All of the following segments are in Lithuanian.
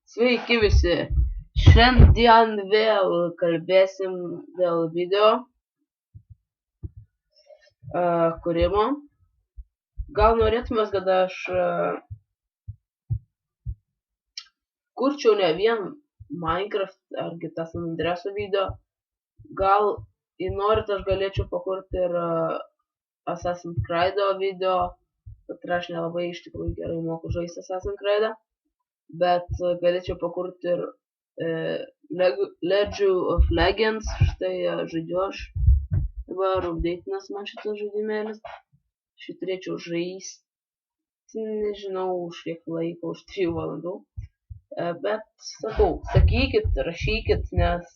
Sveiki visi. Šiandien vėl kalbėsim dėl video kūrimo. Gal norėtumės, kad aš kurčiau ne vien Minecraft ar kitas San Andreaso video. Gal norit, aš galėčiau pakurti ir Assassin's Creed video, bet aš nelabai iš tikrųjų gerai moku žaisti Assassin's Creed, bet galėčiau pakurti ir League of Legends. Štai žaidžiu aš. Dabar updateinas man šitas žaidimėlis. Šį turėčiau žaisti, nežinau, už kiek laiko, už 3 valandų. Bet sakau, sakykit, rašykit, nes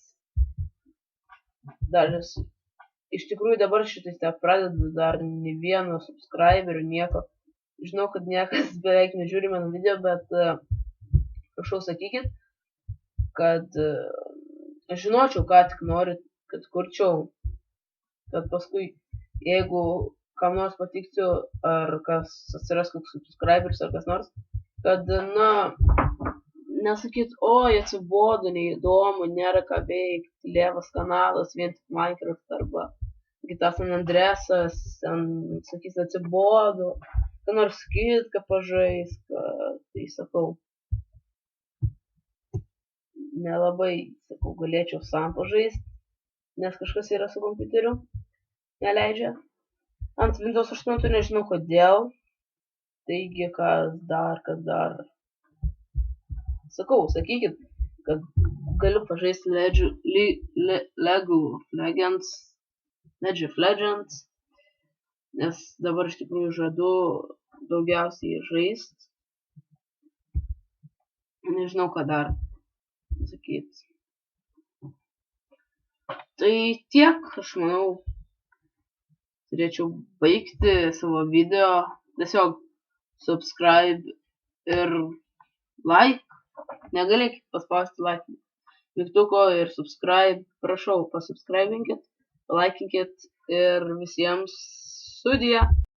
dar iš tikrųjų dabar šitais pradedu dar ne vieno subscriberių, nieko. Žinau, kad niekas beveik nežiūri mano video, bet prašau sakykit, kad žinočiau, ką tik norit, kad kurčiau. Kad paskui, jeigu kam nors patiksiu, ar kas atsiras koks subscriberis ar kas nors, kad, nesakyt, oi, atsibodo, neįdomu, nėra ką veikti, lievas kanalas, vien tik Minecraft arba kitas San Andreasas, sakys, atsibodo, ką nors kitką pažais, tai sakau, nelabai, sakau, galėčiau sam pažaisti, nes kažkas yra su kompiuteriu, neleidžia. Ant Windows 8 nežinau kodėl, taigi kas dar. Sakau, sakykit, kad galiu pažaisti League of Legends, nes dabar iš tikrųjų žadu daugiausiai žaisti. Nežinau, ką dar sakyti. Tai tiek, aš manau, turėčiau baigti savo video. Tiesiog subscribe ir like. Negalėkit paspausti like mygtuko ir subscribe. Prašau, pasubscribinkit, palaikinkit ir visiems sudie.